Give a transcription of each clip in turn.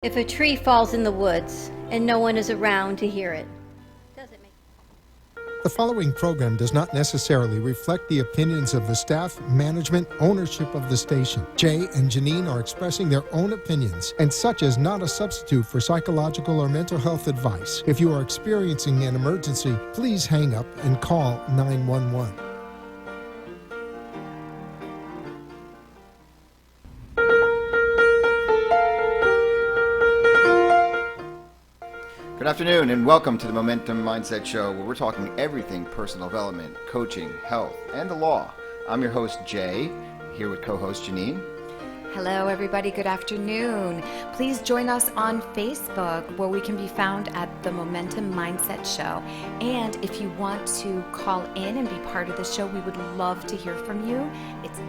If a tree falls in the woods and no one is around to hear it, does it make... The following program does not necessarily reflect the opinions of the staff, management, ownership of the station. Jay and Janine are expressing their own opinions, and such is not a substitute for psychological or mental health advice. If you are experiencing an emergency, please hang up and call 911. Good afternoon and welcome to the Momentum Mindset Show, where we're talking everything personal development, coaching, health, and the law. I'm your host, Jay, here with co-host Janine. Hello, everybody. Good afternoon. Please join us on Facebook, where we can be found at the Momentum Mindset Show. And if you want to call in and be part of the show, we would love to hear from you. It's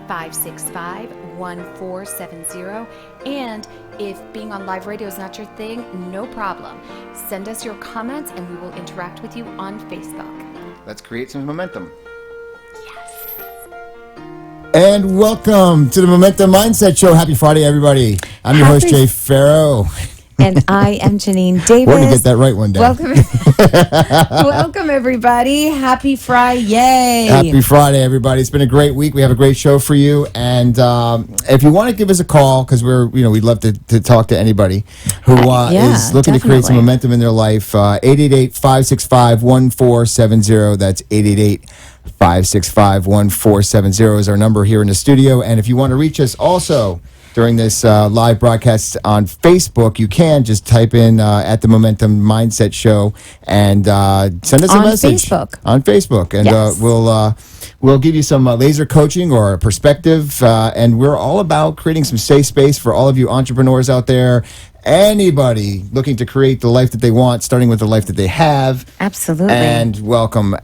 888-565-1470. And if being on live radio is not your thing, no problem. Send us your comments and we will interact with you on Facebook. Let's create some momentum. And welcome to the Momentum Mindset Show. Happy Friday, everybody. I'm your host, Jay Farrow. And I am Janine Davis. We're going to get that right one day. Welcome, everybody. Happy Friday. Happy Friday, everybody. It's been a great week. We have a great show for you. And if you want to give us a call, because we'd love to talk to anybody who is looking to create some momentum in their life, 888-565-1470. That's 888-565-1470 is our number here in the studio. And if you want to reach us also during this live broadcast on Facebook, you can just type in at the Momentum Mindset Show and send us a message on Facebook, and yes. We'll give you some laser coaching or a perspective, and we're all about creating some safe space for all of you entrepreneurs out there. Anybody looking to create the life that they want, starting with the life that they have. Absolutely. And welcome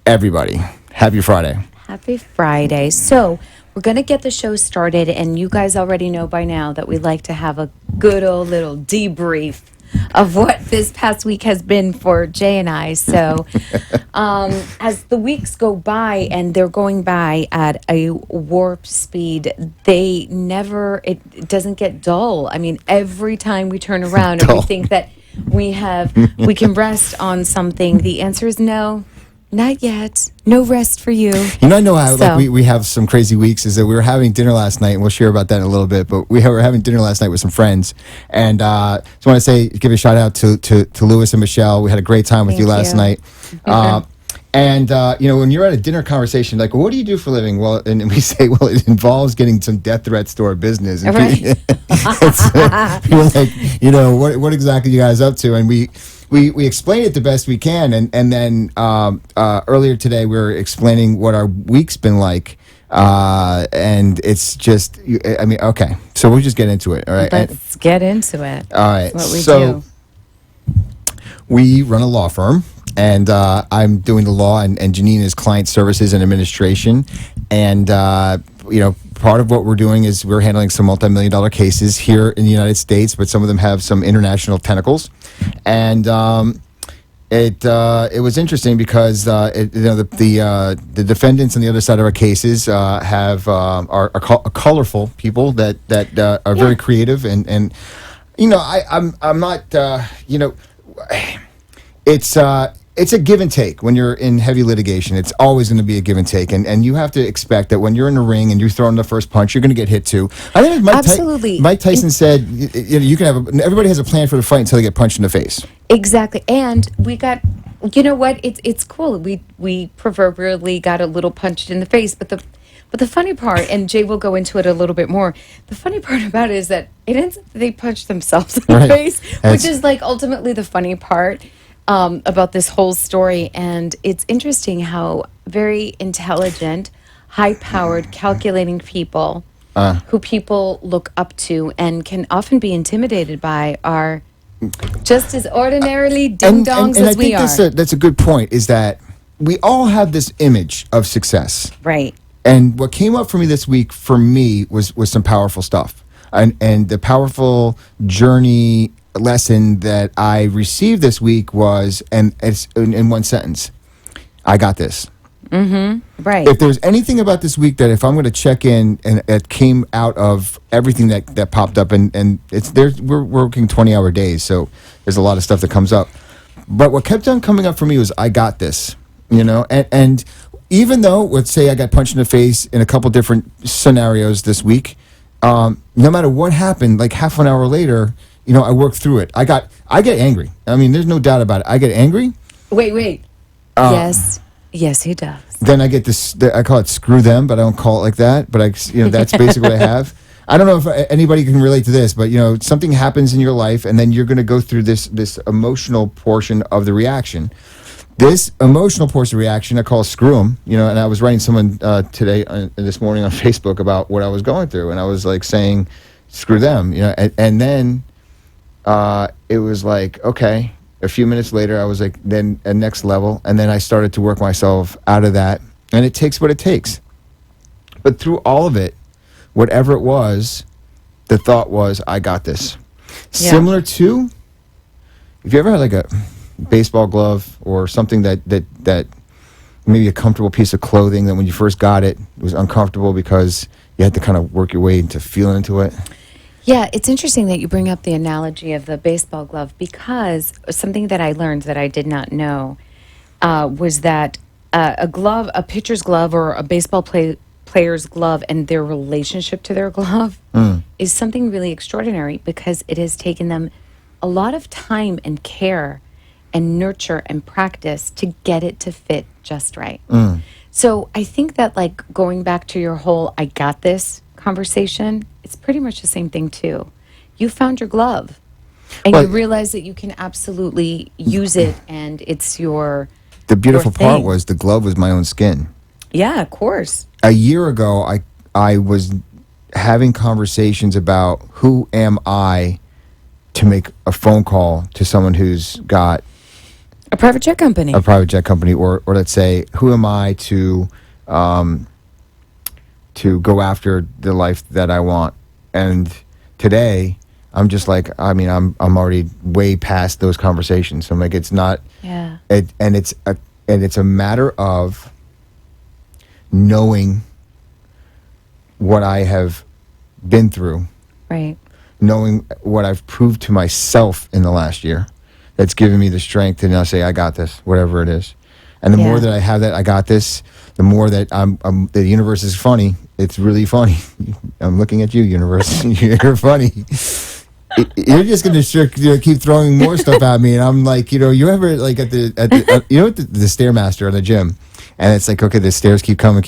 everybody. Happy Friday. Happy Friday. So we're going to get the show started, and you guys already know by now that we like to have a good old little debrief of what this past week has been for Jay and I. So as the weeks go by, and they're going by at a warp speed, it doesn't get dull. I mean, every time we turn around and we think that we can rest on something, the answer is no. Not yet. No rest for you. I know how we have some crazy weeks. Is that we were having dinner last night, and we'll share about that in a little bit. But we were having dinner last night with some friends, and just want to give a shout out to Lewis and Michelle. We had a great time with you last night. And when you're at a dinner conversation, like, what do you do for a living? Well, and we say, well, it involves getting some death threats to our business. And right. We're like, what exactly are you guys up to? And we explain it the best we can, and then earlier today we were explaining what our week's been like, and it's just, okay, so we'll just get into it, all right? Let's get into it. All right, what we do. We run a law firm, and I'm doing the law, and Janine is client services and administration, and part of what we're doing is we're handling some multi-million-dollar cases here in the United States, but some of them have some international tentacles. And it was interesting because the defendants on the other side of our cases are colorful people that are very creative, and I'm not it's a give and take when you're in heavy litigation. It's always going to be a give and take, and you have to expect that when you're in the ring and you're throwing the first punch, you're going to get hit too. I think Mike Tyson said, you can everybody has a plan for the fight until they get punched in the face. Exactly, and we got. You know what? It's cool. We proverbially got a little punched in the face, but the funny part, and Jay will go into it a little bit more. The funny part about it is that it ends up they punch themselves in the face, which is like ultimately the funny part. About this whole story, and it's interesting how very intelligent, high-powered, calculating people who people look up to and can often be intimidated by are just as ordinarily ding-dongs as we are. And I think that's a good point, is that we all have this image of success. Right. And what came up for me this week, was some powerful stuff. And the powerful journey lesson that I received this week was, and it's in one sentence, I got this. Right. If there's anything about this week that if I'm going to check in and it came out of everything that popped up, and we're working 20-hour days, so there's a lot of stuff that comes up. But what kept on coming up for me was I got this, and even though, let's say I got punched in the face in a couple different scenarios this week, no matter what happened, like half an hour later, I worked through it. I get angry. I mean, there's no doubt about it. I get angry. Wait. Yes, he does. Then I get this. I call it "screw them," but I don't call it like that. But that's basically what I have. I don't know if anybody can relate to this, but something happens in your life, and then you're going to go through this emotional portion of the reaction. This emotional portion of the reaction, I call "screw them." And I was writing someone today, this morning on Facebook about what I was going through, and I was like saying, "Screw them," and then it was like, okay. A few minutes later, I was like, then a next level, and then I started to work myself out of that, and it takes what it takes. But through all of it, whatever it was, the thought was, I got this. Yeah. Similar to, if you ever had like a baseball glove or something that maybe a comfortable piece of clothing that when you first got it, it was uncomfortable because you had to kind of work your way into feeling into it. Yeah, it's interesting that you bring up the analogy of the baseball glove, because something that I learned that I did not know was that a pitcher's glove or a baseball player's glove and their relationship to their glove is something really extraordinary, because it has taken them a lot of time and care and nurture and practice to get it to fit just right. So I think that, like, going back to your whole "I got this" conversation, it's pretty much the same thing too. You found your glove, and you realize that you can absolutely use it, and it's your. The beautiful your part thing. was the glove was my own skin. Yeah, of course. A year ago, I was having conversations about who am I to make a phone call to someone who's got A private jet company. a private jet company, or let's say, who am I to go after the life that I want. And today, I'm just like, I mean, I'm already way past those conversations. So I'm like, it's not, Yeah. and it's a matter of knowing what I have been through, Right. knowing what I've proved to myself in the last year, that's given me the strength to now say, I got this, whatever it is. And the more Yeah. that I have that, I got this, the more that the universe is funny. It's really funny. I'm looking at you, universe. You're funny. You're just going to keep throwing more stuff at me. And I'm like, you ever like at the at the Stairmaster in the gym, and it's like, okay, the stairs keep coming,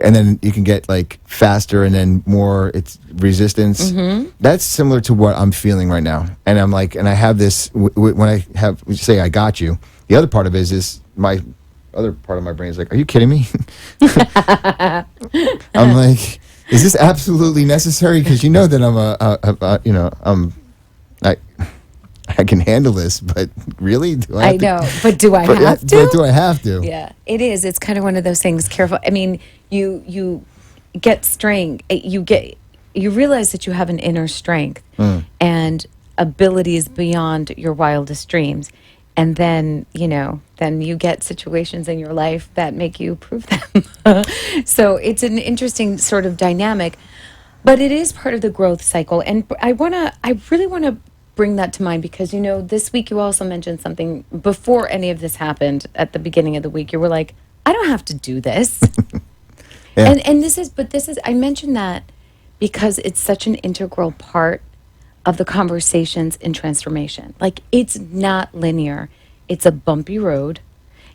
and then you can get like faster and then more. It's resistance. Mm-hmm. That's similar to what I'm feeling right now. And I'm like, and I have this when I have say I got you. The other part of it is my other part of my brain is like, are you kidding me? I'm like, is this absolutely necessary? Because you know that I can handle this, but really, do I? I know, but do I have to? But do I have to? Yeah, it is. It's kind of one of those things. Careful. I mean, you get strength. You realize that you have an inner strength and abilities beyond your wildest dreams, and then then you get situations in your life that make you prove them. So it's an interesting sort of dynamic, but it is part of the growth cycle. And I really want to bring that to mind, because this week you also mentioned something before any of this happened. At the beginning of the week, you were like, I don't have to do this. Yeah. And this is I mentioned that because it's such an integral part of the conversations in transformation. Like, it's not linear. It's a bumpy road,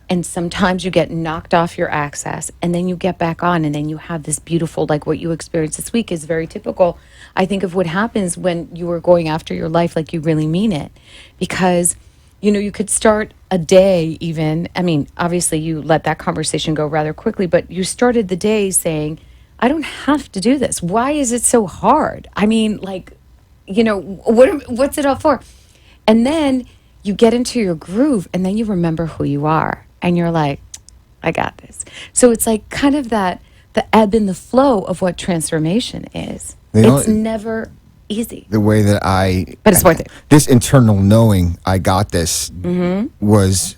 and sometimes you get knocked off your axis, and then you get back on, and then you have this beautiful, like what you experienced this week is very typical, I think, of what happens when you are going after your life like you really mean it. Because you could start a day even, I mean, obviously you let that conversation go rather quickly, but you started the day saying, I don't have to do this. Why is it so hard? I mean, like, what's it all for? And then you get into your groove, and then you remember who you are, and you're like, I got this. So it's like kind of the ebb and the flow of what transformation is. It's never easy. The way that But it's worth it. This internal knowing, I got this, was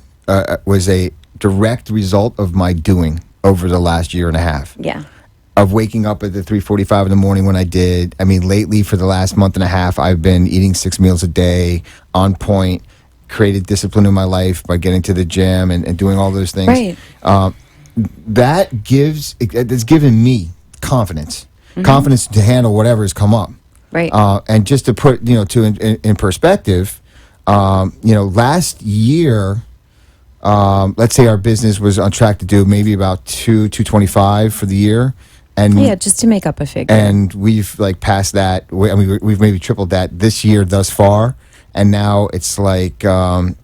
direct result of my doing over the last year and a half. Yeah. Of waking up at the 3:45 in the morning when I did. I mean, lately for the last month and a half, I've been eating 6 meals a day, on point, created discipline in my life by getting to the gym and doing all those things. Right. It's given me confidence, confidence to handle whatever has come up. Right. And just to put, in perspective, last year, let's say our business was on track to do maybe about 225 for the year. And Yeah, just to make up a figure. and we've like passed that. I mean, we've maybe tripled that this year thus far. And now it's like, and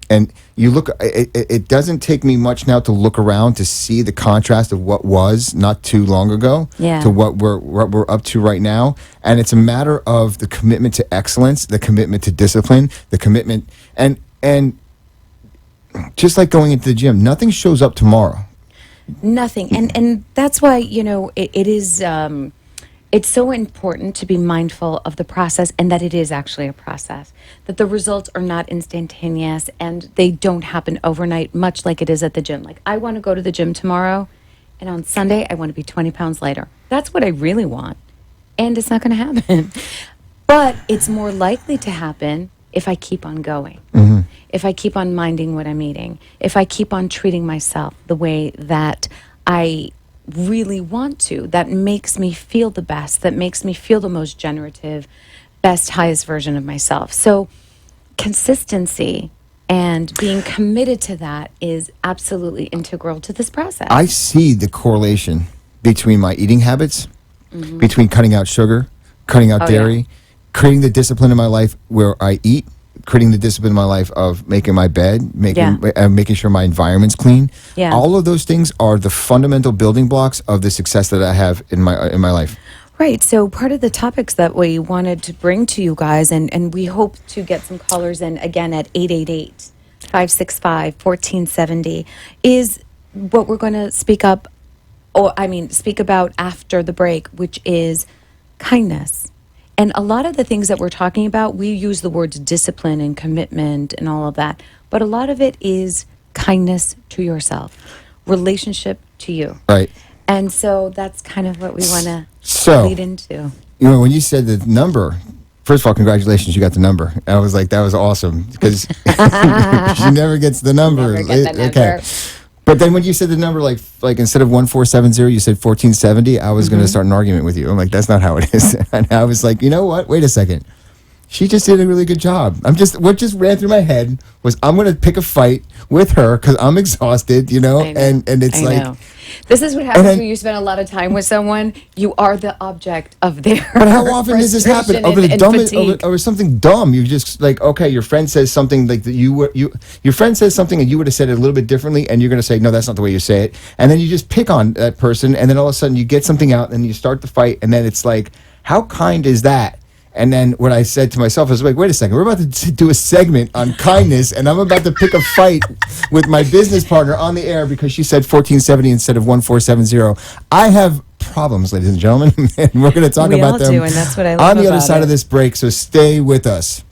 you look, it doesn't take me much now to look around to see the contrast of what was not too long ago Yeah. to what we're up to right now. And it's a matter of the commitment to excellence, the commitment to discipline, the commitment, and just like going into the gym, nothing shows up tomorrow. Nothing. And that's why, it is, it's so important to be mindful of the process, and that it is actually a process, that the results are not instantaneous and they don't happen overnight, much like it is at the gym. Like, I want to go to the gym tomorrow, and on Sunday, I want to be 20 pounds lighter. That's what I really want. And it's not going to happen. But it's more likely to happen if I keep on going. If I keep on minding what I'm eating, if I keep on treating myself the way that I really want to, that makes me feel the best, that makes me feel the most generative, best, highest version of myself. So consistency and being committed to that is absolutely integral to this process. I see the correlation between my eating habits, between cutting out sugar, cutting out Oh, dairy, yeah. creating the discipline in my life where I eat, creating the discipline in my life of making my bed, making sure my environment's clean. Yeah. All of those things are the fundamental building blocks of the success that I have in my life. Right. So part of the topics that we wanted to bring to you guys, and we hope to get some callers in again at 888-565-1470, is what we're going to speak about after the break, which is kindness. And a lot of the things that we're talking about, we use the words discipline and commitment and all of that. But a lot of it is kindness to yourself, relationship to you. Right. And so that's kind of what we want to So, lead into. when you said the number, first of all, congratulations, you got the number. I was like, that was awesome because she never gets the number. Never get the Okay. number. But then when you said the number, like instead of 1470, you said 1470, I was going to start an argument with you. I'm like, that's not how it is. And I was like, you know what? Wait a second. She just did a really good job. What just ran through my head was I'm going to pick a fight with her because I'm exhausted, I know. and it's I like, know. This is what happens then- when you spend a lot of time with someone. You are the object of their but how often does this happen? frustration Over something dumb. You just like, okay, your friend says something like that your friend says something and you would have said it a little bit differently, and you're going to say, no, that's not the way you say it. And then you just pick on that person, and then all of a sudden you get something out, and you start the fight, and then it's like, how kind is that? And then what I said to myself was like, wait a second, we're about to do a segment on kindness, and I'm about to pick a fight with my business partner on the air because she said 1470 instead of 1470. I have problems, ladies and gentlemen, and we're going to talk We about all them do, and that's what I love on the other about side it. of this break, so stay with us.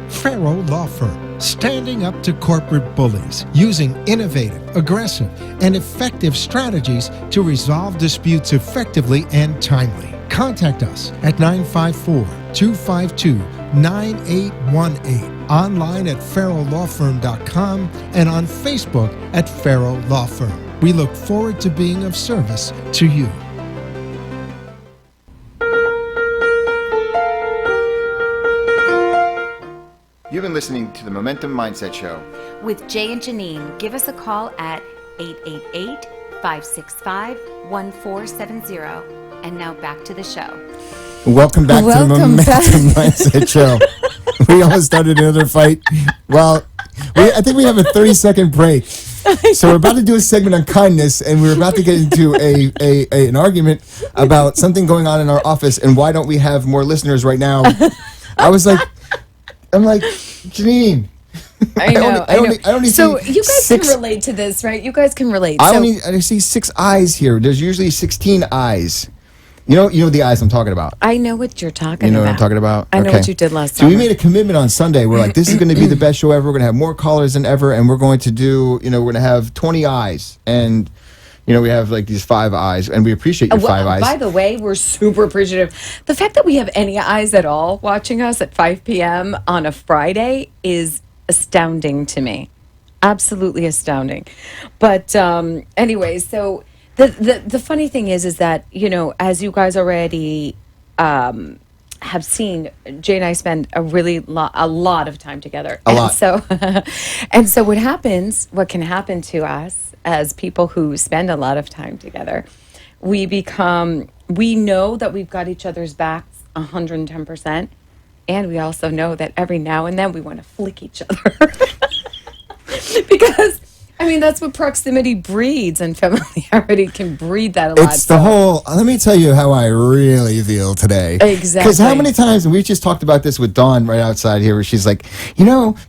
Farrow Law Firm, standing up to corporate bullies, using innovative, aggressive, and effective strategies to resolve disputes effectively and timely. Contact us at 954-252-9818, online at farrowlawfirm.com, and on Facebook at Farrow Law Firm. We look forward to being of service to you. You've been listening to the Momentum Mindset Show. With Jay and Janine, give us a call at 888-565-1470. And now back to the show. Welcome back to the Welcome Momentum back. Mindset Show. We almost started another fight. Well, I think we have a 30-second break. So we're about to do a segment on kindness, and we're about to get into an argument about something going on in our office, and why don't we have more listeners right now? I'm like, Janine. I know. I only so see you guys six- can relate to this, right? You guys can relate. I see 6 eyes here. There's usually 16 eyes. You know the eyes I'm talking about. I know what you're talking You know about. what I'm talking about? I know Okay. what you did last So summer. we made a commitment on Sunday. We're like, this is going to be the best show ever. We're going to have more callers than ever, and we're going to do, we're going to have 20 eyes, and we have like these 5 eyes, and we appreciate your 5 eyes. By the way, we're super appreciative. The fact that we have any eyes at all watching us at 5 p.m. on a Friday is astounding to me. Absolutely astounding. But anyway, so the funny thing is that, as you guys already have seen, Jay and I spend a lot of time together. A lot. And so what can happen to us as people who spend a lot of time together, we know that we've got each other's backs 110%. And we also know that every now and then we want to flick each other. Because, that's what proximity breeds, and familiarity can breed that a lot. It's the whole, let me tell you how I really feel today. Exactly. Because how many times, and we just talked about this with Dawn right outside here, where she's like,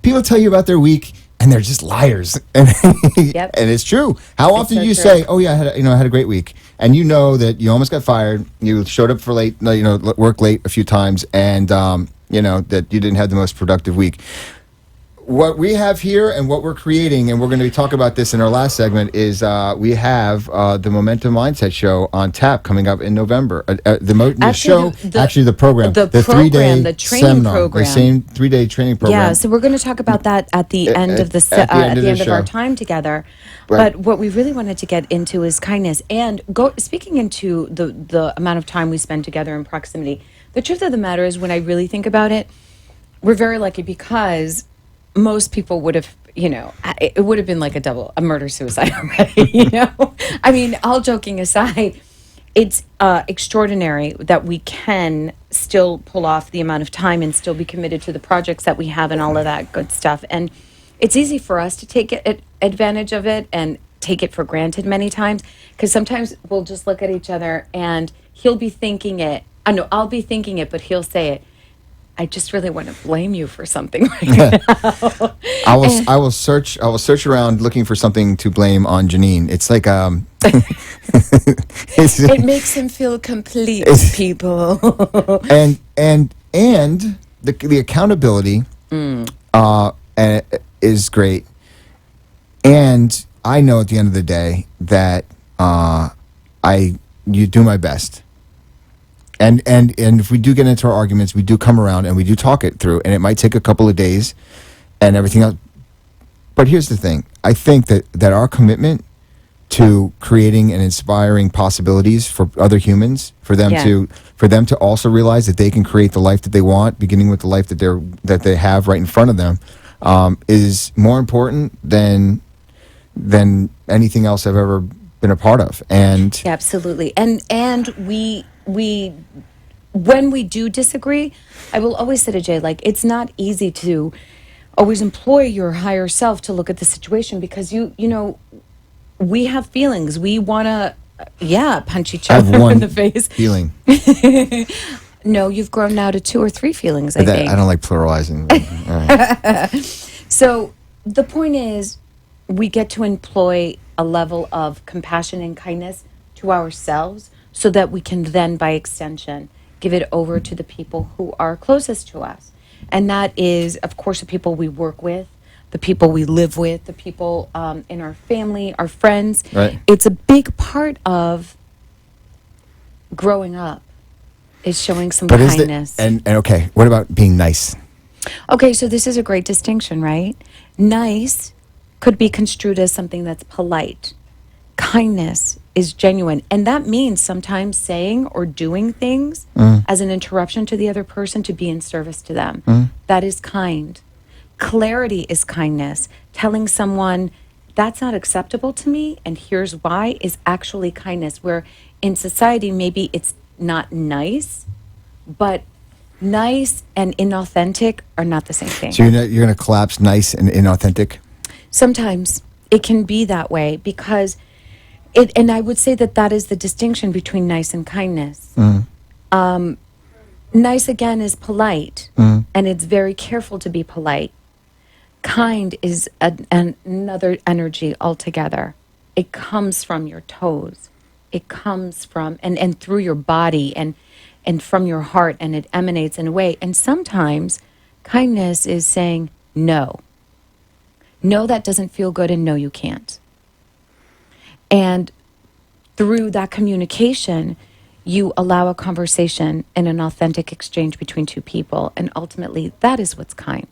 people tell you about their week, and they're just liars. And, Yep. and it's true. How often so do you true. say, oh yeah, I had a great week. And you know that you almost got fired, you showed up for late, work late a few times, and that you didn't have the most productive week. What we have here and what we're creating, and we're going to be talking about this in our last segment, is we have the Momentum Mindset Show on tap coming up in November. Actually, the program, the 3-day the training seminar, program. the same 3-day training program. Yeah, so we're going to talk about that at the end of at the end of the of our show. time together. Right. But what we really wanted to get into is kindness, and speaking into the amount of time we spend together in proximity. The truth of the matter is, when I really think about it, we're very lucky, because most people would have, it would have been like a murder-suicide already, all joking aside, it's extraordinary that we can still pull off the amount of time and still be committed to the projects that we have and all of that good stuff. And it's easy for us to take advantage of it and take it for granted many times, because sometimes we'll just look at each other and he'll be thinking it. I know I'll be thinking it, but he'll say it. I just really want to blame you for something right now. I will search around looking for something to blame on Janine. It's like It makes him feel complete, people. and the accountability is great. And I know at the end of the day that you do my best. And if we do get into our arguments, we do come around and we do talk it through, and it might take a couple of days and everything else. But here's the thing. I think that our commitment to creating and inspiring possibilities for other humans, for them to also realize that they can create the life that they want, beginning with the life that they have right in front of them, is more important than anything else I've ever been a part of. And Yeah, absolutely. And we when we do disagree, I will always say to Jay, it's not easy to always employ your higher self to look at the situation, because we have feelings. We want to punch each I have other one in the face. feeling. No, you've grown now to 2 or 3 feelings, I think. I don't like pluralizing. All right. So the point is, we get to employ a level of compassion and kindness to ourselves, so that we can then, by extension, give it over to the people who are closest to us. And that is, of course, the people we work with, the people we live with, the people in our family, our friends. Right. It's a big part of growing up, is showing some But is kindness. and okay, what about being nice? Okay, so this is a great distinction, right? Nice could be construed as something that's polite. Kindness is genuine. And that means sometimes saying or doing things as an interruption to the other person to be in service to them. That is kind. Clarity is kindness. Telling someone, that's not acceptable to me, and here's why, is actually kindness. Where in society, maybe it's not nice, but nice and inauthentic are not the same thing. So you're going to collapse nice and inauthentic? Sometimes it can be that way, because and I would say that is the distinction between nice and kindness. Nice, again, is polite, and it's very careful to be polite. Kind is another energy altogether. It comes from your toes. it comes from and through your body and from your heart, and it emanates in a way. And sometimes kindness is saying no. No, that doesn't feel good, and no, you can't. And through that communication, you allow a conversation and an authentic exchange between two people. And ultimately, that is what's kind.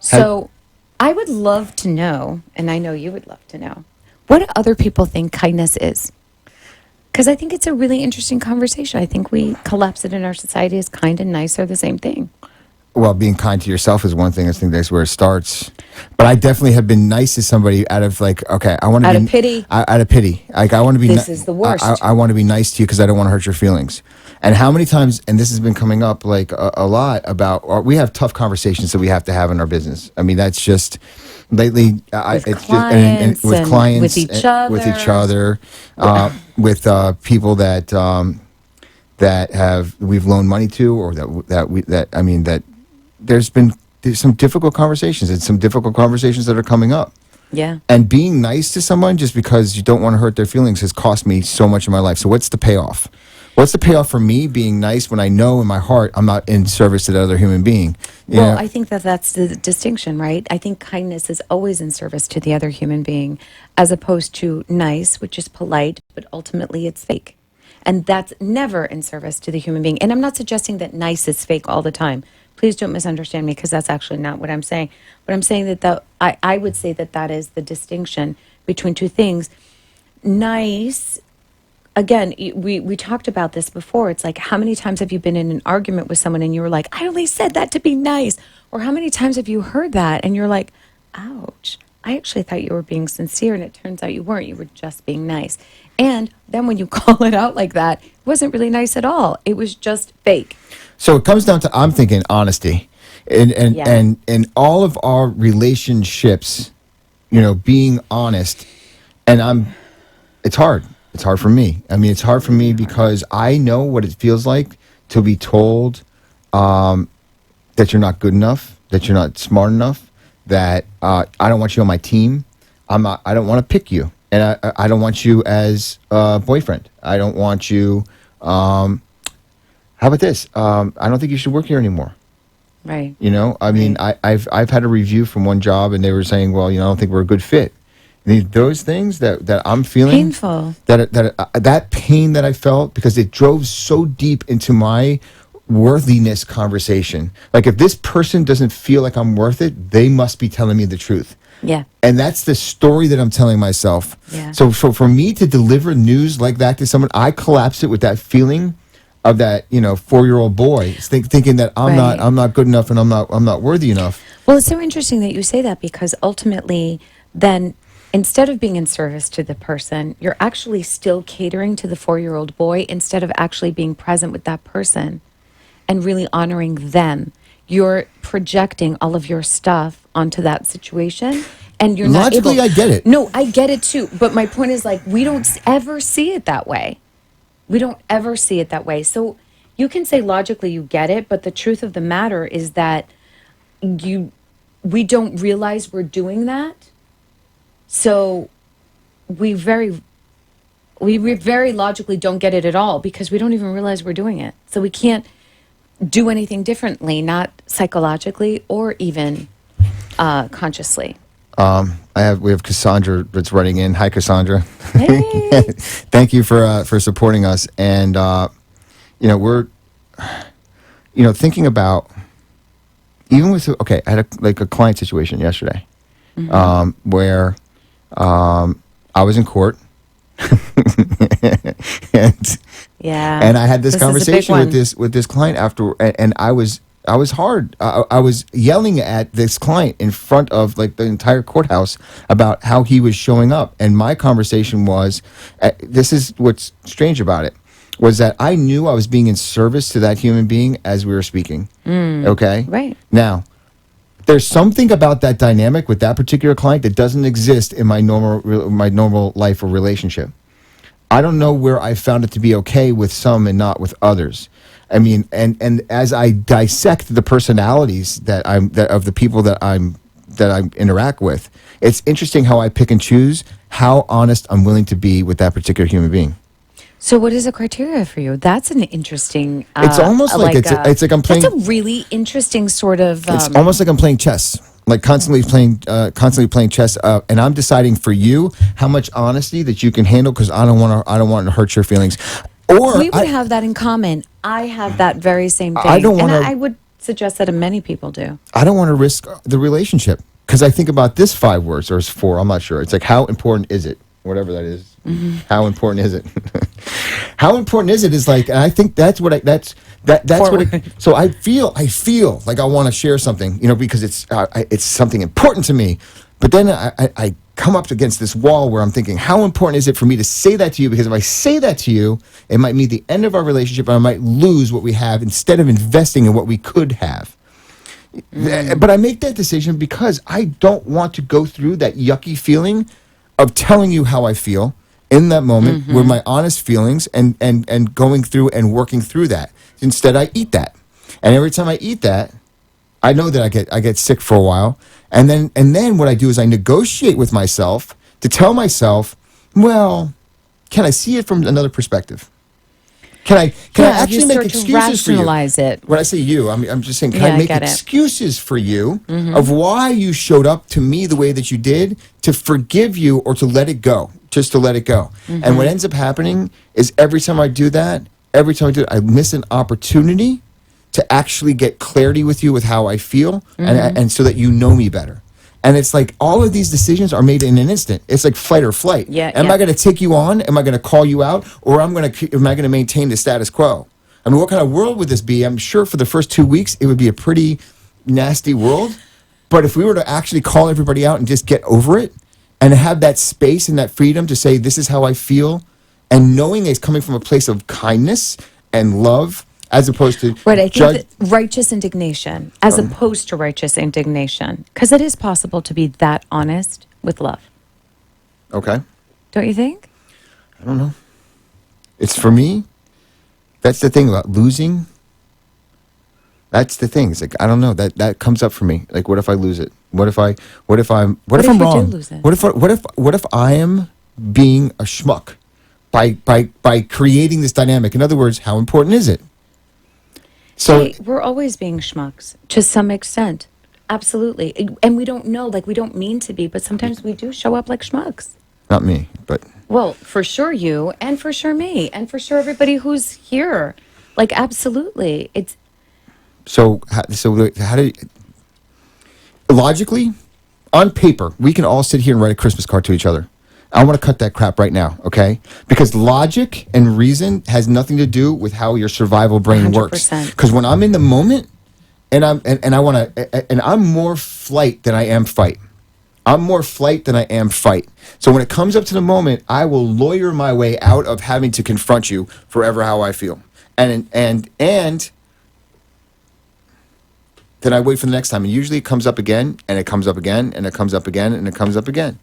So I would love to know, and I know you would love to know, what do other people think kindness is? Because I think it's a really interesting conversation. I think we collapse it in our society as kind and nice are the same thing. Well, being kind to yourself is one thing. I think that's where it starts. But I definitely have been nice to somebody out of like, okay, I want to Out be of pity. Out of pity. Like I want to be. This is the worst. I want to be nice to you because I don't want to hurt your feelings. And how many times? And this has been coming up like a lot about. Or we have tough conversations that we have to have in our business. I mean, that's just lately. With It's clients just with and clients, with each with each other, with people that we've loaned money to, or that there's some difficult conversations and some difficult conversations that are coming up. Yeah. And being nice to someone just because you don't want to hurt their feelings has cost me so much in my life. So what's the payoff? What's the payoff for me being nice when I know in my heart I'm not in service to the other human being? Well, I think that's the distinction, right? I think kindness is always in service to the other human being, as opposed to nice, which is polite, but ultimately it's fake. And that's never in service to the human being. And I'm not suggesting that nice is fake all the time. Please don't misunderstand me, because that's actually not what I'm saying. But I'm saying that I would say that is the distinction between two things. Nice, again, we talked about this before. It's like, how many times have you been in an argument with someone and you were like, I only said that to be nice? Or how many times have you heard that and you're like, ouch, I actually thought you were being sincere, and it turns out you weren't. You were just being nice. And then when you call it out like that, it wasn't really nice at all. It was just fake. So it comes down to, I'm thinking, honesty, and all of our relationships, being honest. And it's hard. It's hard for me. I mean, it's hard for me because I know what it feels like to be told that you're not good enough, that you're not smart enough, that I don't want you on my team. I don't want to pick you, and I don't want you as a boyfriend. I don't want you. How about this? I don't think you should work here anymore. Right. I mean, I've had a review from one job, and they were saying, well, I don't think we're a good fit. Those things that I'm feeling, painful. That pain that I felt, because it drove so deep into my worthiness conversation. Like, if this person doesn't feel like I'm worth it, they must be telling me the truth. Yeah. And that's the story that I'm telling myself. Yeah. So for me to deliver news like that to someone, I collapse it with that feeling of that 4-year-old boy thinking that I'm not good enough and I'm not worthy enough. Well, it's so interesting that you say that, because ultimately, then instead of being in service to the person, you're actually still catering to the 4-year-old boy instead of actually being present with that person and really honoring them. You're projecting all of your stuff onto that situation, and you're not able. Logically, I get it. No, I get it too. But my point is, like, we don't ever see it that way. We don't ever see it that way. So you can say logically you get it, but the truth of the matter is that we don't realize we're doing that. So we very logically don't get it at all, because we don't even realize we're doing it. So we can't do anything differently, not psychologically or even consciously. We have Cassandra that's writing in. Hi, Cassandra. Hey. Thank you for supporting us. And we're thinking about, even with I had a client situation yesterday, where I was in court, and I had this conversation with this client after, and I was hard. I was yelling at this client in front of the entire courthouse about how he was showing up. And my conversation was, this is what's strange about it, was that I knew I was being in service to that human being as we were speaking. Okay? Right. Now, there's something about that dynamic with that particular client that doesn't exist in my normal life or relationship. I don't know where I found it to be okay with some and not with others. I mean, and as I dissect the personalities of the people that that I interact with. It's interesting how I pick and choose how honest I'm willing to be with that particular human being. So, what is the criteria for you? That's an interesting. It's almost like it's like I'm playing. That's a really interesting sort of. It's almost like I'm playing chess, like constantly playing chess, and I'm deciding for you how much honesty that you can handle, because I don't want to hurt your feelings. Or we would have that in common. I have that very same thing. I don't wanna- and I would suggest that many people do. I don't want to risk the relationship, because I think about this 5 words, or it's 4. I'm not sure. It's like, how important is it? Whatever that is. How important is it? How important is it? Is like, and I think that's what that's what. So I feel like I want to share something, because it's something important to me. But then I come up against this wall where I'm thinking, how important is it for me to say that to you? Because if I say that to you, it might mean the end of our relationship, and I might lose what we have instead of investing in what we could have. But I make that decision because I don't want to go through that yucky feeling of telling you how I feel in that moment with my honest feelings and going through and working through that. Instead, I eat that. And every time I eat that, I know that I get sick for a while. And then what I do is I negotiate with myself to tell myself, well, can I see it from another perspective? Can I actually make excuses for you? Rationalize it. When I say you, I'm just saying, can Yeah, I make get it. excuses for you of why you showed up to me the way that you did, to forgive you or to let it go, just to let it go. And what ends up happening is every time I do that, I miss an opportunity to actually get clarity with you with how I feel, and so that you know me better. And it's like all of these decisions are made in an instant. It's like fight or flight. Yeah, Am yeah. I going to take you on? Am I going to call you out? Or am I going to maintain the status quo? I mean, what kind of world would this be? I'm sure for the first 2 weeks, it would be a pretty nasty world. But if we were to actually call everybody out and just get over it and have that space and that freedom to say, this is how I feel, and knowing it's coming from a place of kindness and love, as opposed to Right, I think that righteous indignation as opposed to righteous indignation. Because it is possible to be that honest with love. Okay. Don't you think? I don't know. It's for me. That's the thing about losing. That's the thing. It's like, I don't know. That comes up for me. Like, what if I lose it? What if I'm if I'm you do wrong? lose it? What if I am being a schmuck by creating this dynamic? In other words, how important is it? So Hey, we're always being schmucks to some extent. Absolutely. And we don't know, like we don't mean to be, but sometimes we do show up like schmucks. not me, but Well, for sure you, and for sure me, and for sure everybody who's here. Like, absolutely. It's how do logically, on paper, we can all sit here and write a Christmas card to each other. I want to cut that crap right now, okay? Because logic and reason has nothing to do with how your survival brain works. 100%. Because when I'm in the moment, I'm more flight than I am fight. I'm more flight than I am fight. So when it comes up to the moment, I will lawyer my way out of having to confront you forever how I feel. And then I wait for the next time. And usually it comes up again, and it comes up again, and it comes up again, and it comes up again.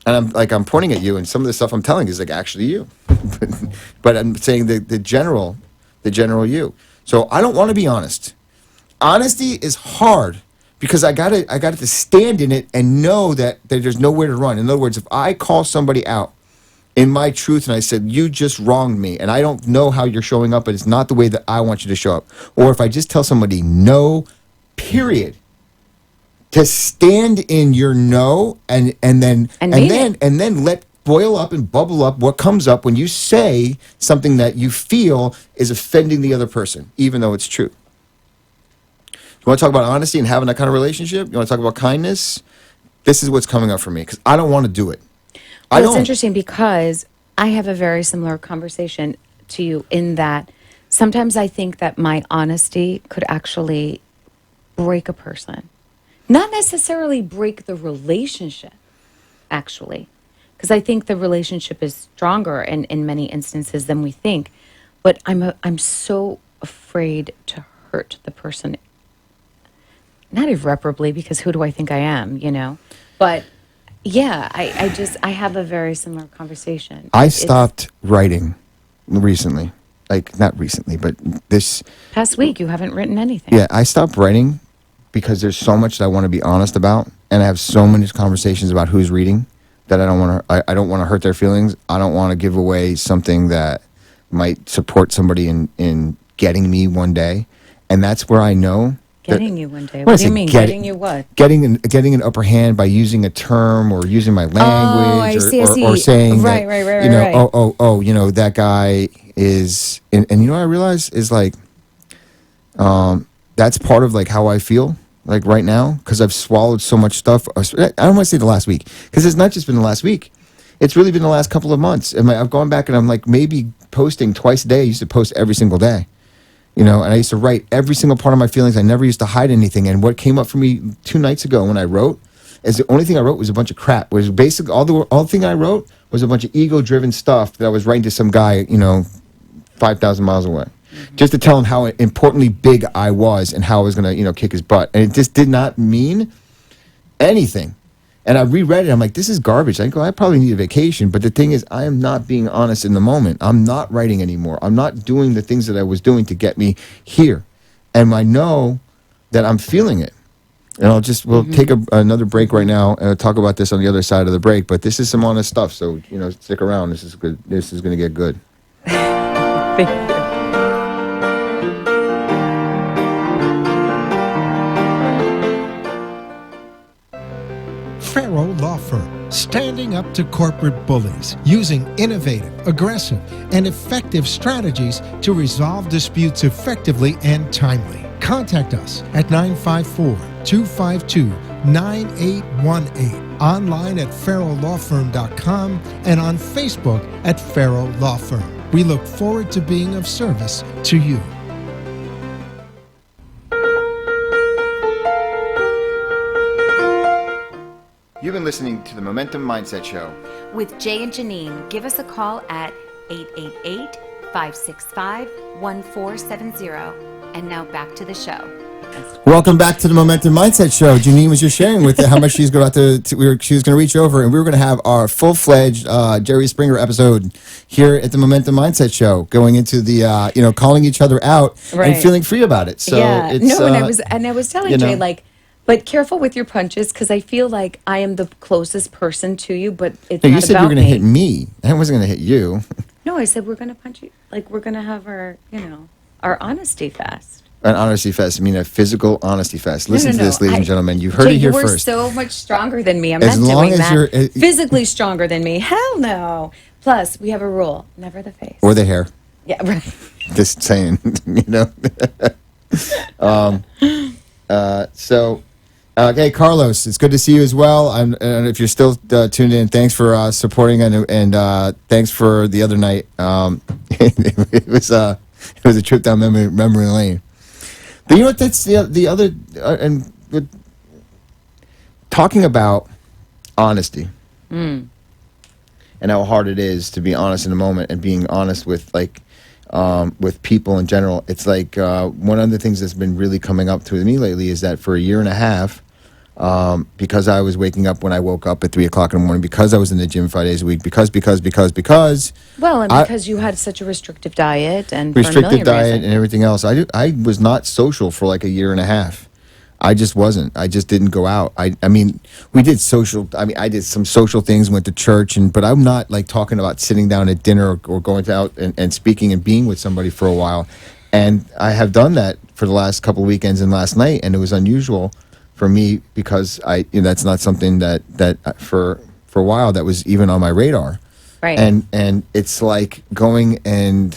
And I'm pointing at you, and some of the stuff I'm telling is like actually you. But I'm saying the general you. So I don't want to be honest. Honesty is hard because I got to stand in it and know that there's nowhere to run. In other words, if I call somebody out in my truth and I said, you just wronged me, and I don't know how you're showing up, but it's not the way that I want you to show up. Or if I just tell somebody no, period. To stand in your no and then let boil up and bubble up what comes up when you say something that you feel is offending the other person, even though it's true. You want to talk about honesty and having that kind of relationship? You want to talk about kindness? This is what's coming up for me because I don't want to do it. Well, it's interesting because I have a very similar conversation to you in that sometimes I think that my honesty could actually break a person. Not necessarily break the relationship, actually, because I think the relationship is stronger in many instances than we think. But I'm so afraid to hurt the person, not irreparably, because who do I think I am, But yeah, I have a very similar conversation. I stopped writing recently. Like, not recently, but this Past week, you haven't written anything. Yeah, I stopped writing because there's so much that I want to be honest about, and I have so many conversations about who's reading that I don't want to. I don't want to hurt their feelings. I don't want to give away something that might support somebody in getting me one day, and that's where I know. Getting you one day. When I What do you say mean? get- Getting you what? Getting an upper hand by using a term or using my language I see, I or see. saying Right, that, right, you know, right. oh, you know, that guy is, and you know what I realize is like, that's part of like how I feel like right now, because I've swallowed so much stuff. I don't want to say the last week, because it's not just been the last week. It's really been the last couple of months. And I've gone back and I'm like maybe posting twice a day. I used to post every single day. You know, and I used to write every single part of my feelings. I never used to hide anything. And what came up for me 2 nights ago when I wrote is the only thing I wrote was a bunch of crap. Was basically all the thing I wrote was a bunch of ego-driven stuff that I was writing to some guy, you know, 5,000 miles away, just to tell him how importantly big I was and how I was going to, you know, kick his butt. And it just did not mean anything. And I reread it. I'm like, this is garbage. I probably need a vacation. But the thing is, I am not being honest in the moment. I'm not writing anymore. I'm not doing the things that I was doing to get me here. And I know that I'm feeling it. And we'll take another break right now and talk about this on the other side of the break. But this is some honest stuff. So, you know, stick around. This is good. This is going to get good. Thank you. Farrow Law Firm, standing up to corporate bullies, using innovative, aggressive, and effective strategies to resolve disputes effectively and timely. Contact us at 954-252-9818, online at farrowlawfirm.com, and on Facebook at Farrow Law Firm. We look forward to being of service to you. You've been listening to the Momentum Mindset Show. With Jay and Janine, give us a call at 888-565-1470. And now back to the show. Welcome back to the Momentum Mindset Show. Janine was just sharing with how much she's going to she was going to reach over, and we were going to have our full-fledged Jerry Springer episode here at the Momentum Mindset Show, going into the you know, calling each other out Right. and feeling free about it. So yeah. it's, No, and I was telling you know. Jay, like, but careful with your punches, because I feel like I am the closest person to you, but it's No, not you said you about were going to me. hit me. I wasn't going to hit you. No, I said we're going to punch you. Like, we're going to have our, you know, our honesty fest. An honesty fest. I mean, a physical honesty fest. Listen No, to this, ladies and I- gentlemen. You heard Jay, it here you were first. so much stronger than me. I'm As not long doing as that. you're- Physically stronger than me. Hell no. Plus, we have a rule: never the face. Or the hair. Yeah, right. Just saying, you know. Okay, Carlos, it's good to see you as well. And if you're still tuned in, thanks for supporting and thanks for the other night. It was a trip down memory lane. But you know what? That's the other and with talking about honesty and how hard it is to be honest in the moment and being honest with with people in general. It's like one of the things that's been really coming up to me lately is that for a year and a half, because I was waking up when I woke up at 3 o'clock in the morning, because I was in the gym 5 days a week, because. Well, and because you had such a restrictive diet and for a Restrictive million diet reasons. and everything else. I was not social for like a year and a half. I just wasn't. I just didn't go out. I mean, we did social. I mean, I did some social things, went to church, but I'm not like talking about sitting down at dinner or going out and speaking and being with somebody for a while. And I have done that for the last couple of weekends and last night, and it was unusual for me because that's not something that for a while that was even on my radar. Right. And it's like going and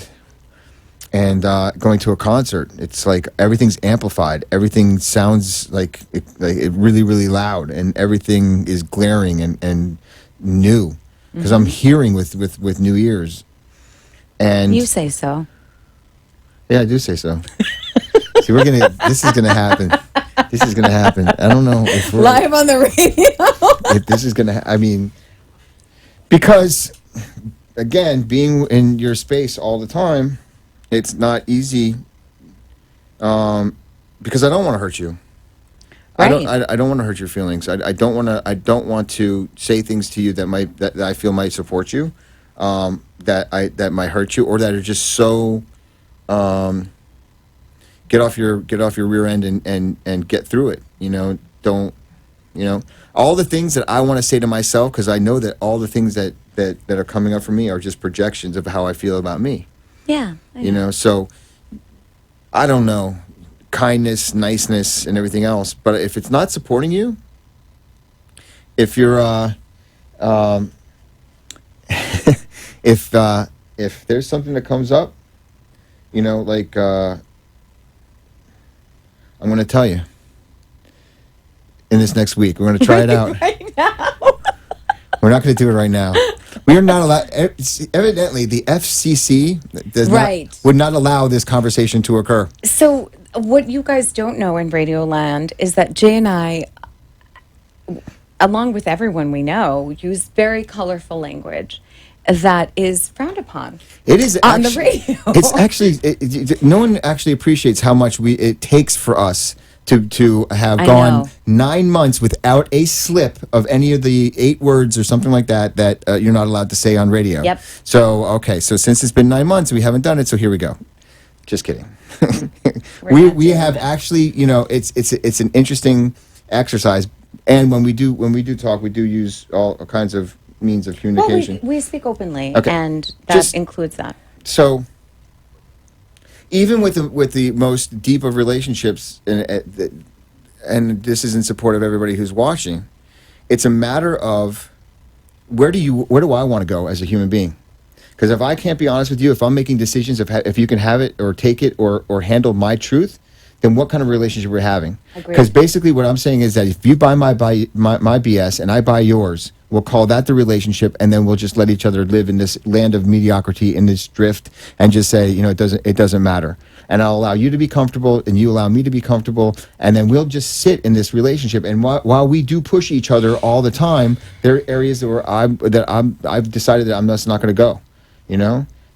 going to a concert. It's like everything's amplified. Everything sounds like it really, really loud, and everything is glaring and new because I'm hearing with new ears. And You say so. yeah, I do say so. See, this is gonna happen. This is gonna happen. I don't know if we're Live on the radio. if this is gonna. I mean, because again, being in your space all the time, it's not easy. Because I don't want to hurt you. Right. I don't want to hurt your feelings. I don't want to. I don't want to say things to you that I feel might support you, that might hurt you, or that are just so get off your rear end and get through it. Don't, all the things that I want to say to myself, because I know that all the things that are coming up for me are just projections of how I feel about me. Yeah. So I don't know, kindness, niceness, and everything else. But if it's not supporting you, if you're if there's something that comes up, like I'm going to tell you in this next week. We're going to try it out. Right now. We're not going to do it right now. We are not allowed. Evidently, the FCC would not allow this conversation to occur. So what you guys don't know in Radio Land is that Jay and I, along with everyone we know, use very colorful language that is frowned upon. It is on the radio. It's actually no one actually appreciates how much it takes for us to have gone 9 months without a slip of any of the 8 words or something like that you're not allowed to say on radio. Yep. So since it's been 9 months, we haven't done it. So here we go. Just kidding. we have actually, it's an interesting exercise. And when we do talk, we do use all kinds of means of communication. Well, we speak openly, Okay. and that includes that. So, even with the most deep of relationships, and this is in support of everybody who's watching, it's a matter of where do I want to go as a human being? Because if I can't be honest with you, if I'm making decisions if you can have it or take it or handle my truth, then what kind of relationship we're having? Because basically what I'm saying is that if you buy my BS and I buy yours, we'll call that the relationship, and then we'll just let each other live in this land of mediocrity, in this drift, and just say, it doesn't matter. And I'll allow you to be comfortable, and you allow me to be comfortable, and then we'll just sit in this relationship. And while we do push each other all the time, there are areas where I've decided that I'm just not going to go.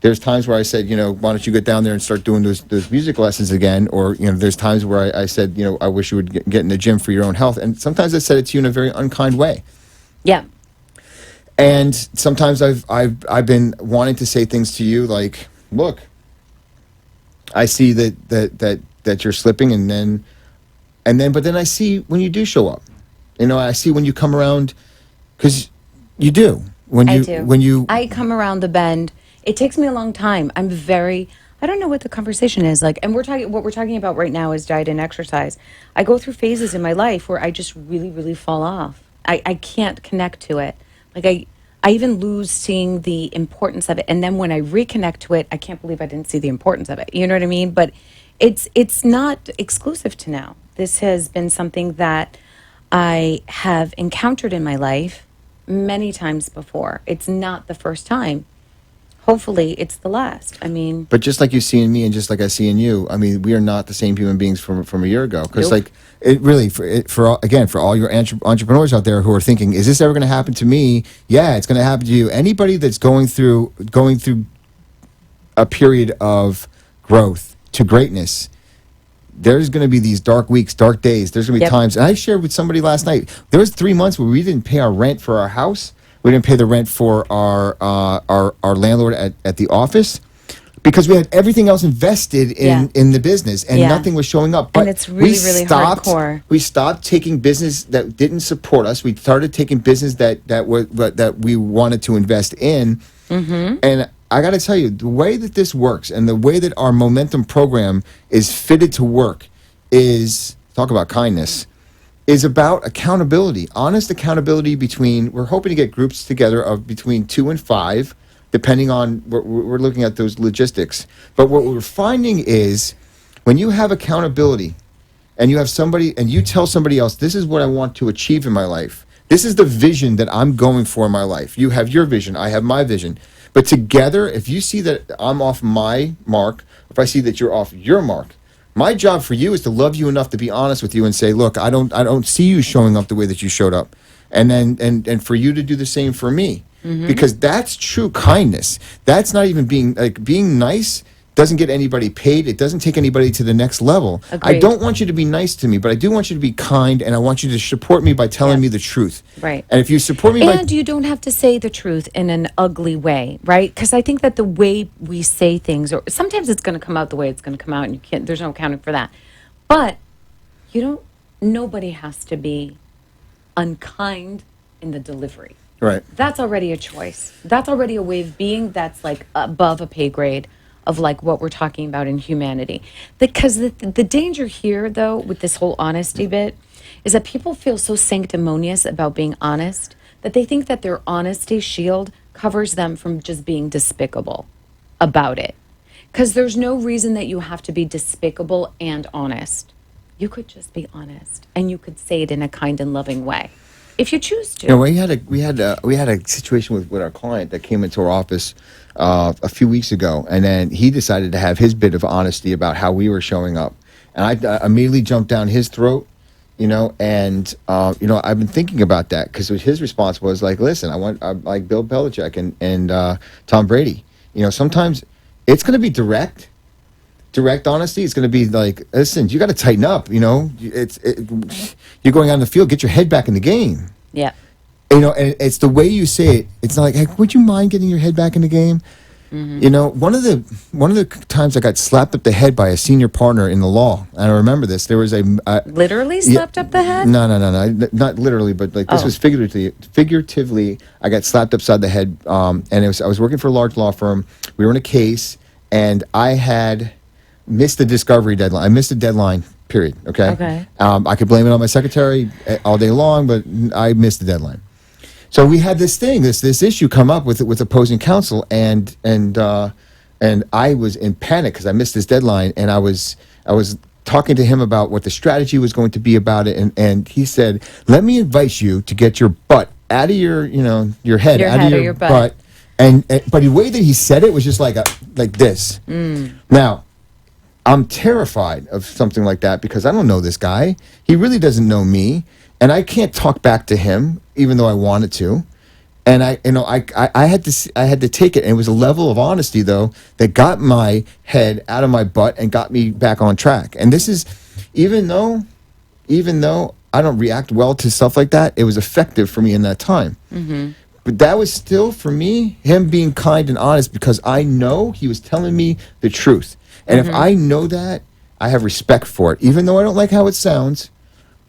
There's times where I said, why don't you get down there and start doing those music lessons again? Or, there's times where I said, I wish you would get in the gym for your own health. And sometimes I said it to you in a very unkind way. Yeah. And sometimes I've been wanting to say things to you like, look, I see that you're slipping, but then I see when you do show up. I see when you come around, because you do. I come around the bend. It takes me a long time. I don't know what the conversation is like. And what we're talking about right now is diet and exercise. I go through phases in my life where I just really, really fall off. I can't connect to it. Like I even lose seeing the importance of it. And then when I reconnect to it, I can't believe I didn't see the importance of it. You know what I mean? But it's not exclusive to now. This has been something that I have encountered in my life many times before. It's not the first time. Hopefully it's the last. But just like you see in me and just like I see in you, we are not the same human beings from a year ago. Because it really, for all your entrepreneurs out there who are thinking, is this ever going to happen to me? Yeah, it's going to happen to you. Anybody that's going through a period of growth to greatness, there's going to be these dark weeks, dark days. There's going to be times. And I shared with somebody last night, there was 3 months where we didn't pay our rent for our house. We didn't pay the rent for our landlord at the office because we had everything else invested in the business and nothing was showing up. But and it's really, really hardcore. We stopped taking business that didn't support us. We started taking business that we wanted to invest in. Mm-hmm. And I got to tell you, the way that this works and the way that our Momentum program is fitted to work is, talk about kindness, is about accountability, honest accountability we're hoping to get groups together of between 2 and 5, depending on, we're looking at those logistics. But what we're finding is when you have accountability and you have somebody, and you tell somebody else, this is what I want to achieve in my life. This is the vision that I'm going for in my life. You have your vision, I have my vision. But together, if you see that I'm off my mark, if I see that you're off your mark, my job for you is to love you enough to be honest with you and say, look, I don't see you showing up the way that you showed up. And then and for you to do the same for me. Mm-hmm. Because that's true kindness. That's not even being nice doesn't get anybody paid. It doesn't take anybody to the next level. I Agreed. don't want you to be nice to me, but I do want you to be kind, and I want you to support me by telling me the truth. Right. And if you support me And you don't have to say the truth in an ugly way, right? Because I think that the way we say things, or sometimes it's going to come out the way it's going to come out, and you can't. There's no accounting for that. But you don't. Nobody has to be unkind in the delivery. Right. That's already a choice. That's already a way of being that's like above a pay grade of like what we're talking about in humanity. Because the danger here, though, with this whole honesty bit, is that people feel so sanctimonious about being honest that they think that their honesty shield covers them from just being despicable about it. Because there's no reason that you have to be despicable and honest. You could just be honest, and you could say it in a kind and loving way, if you choose to. You know, we had a situation with our client that came into our office a few weeks ago, and then he decided to have his bit of honesty about how we were showing up, and I immediately jumped down his throat, you know, and you know, I've been thinking about that because his response was like, "Listen, I'm like Bill Belichick and Tom Brady. You know, sometimes it's going to be direct honesty. It's going to be like, listen, you got to tighten up. You know, you're going out in the field, get your head back in the game." Yeah. You know, and it's the way you say it. It's not like, hey, would you mind getting your head back in the game? You know, one of the times I got slapped up the head by a senior partner in the law, and I remember this. There was Literally slapped up the head? No, not literally, but like this was figuratively. I got slapped upside the head, and I was working for a large law firm. We were in a case, and I had missed the discovery deadline. I missed the deadline. Period. Okay. Okay. I could blame it on my secretary all day long, but I missed the deadline. So we had this issue come up with opposing counsel, and I was in panic because I missed this deadline, and I was talking to him about what the strategy was going to be about it, and he said, "Let me invite you to get your butt out of your head Your out head of or your your butt." And but the way that he said it was just like this. Now, I'm terrified of something like that because I don't know this guy. He really doesn't know me, and I can't talk back to him even though I wanted to. And I had to take it, and it was a level of honesty though that got my head out of my butt and got me back on track. And this is even though I don't react well to stuff like that, it was effective for me in that time. But that was still, for me, him being kind and honest because I know he was telling me the truth. And if I know that, I have respect for it. Even though I don't like how it sounds,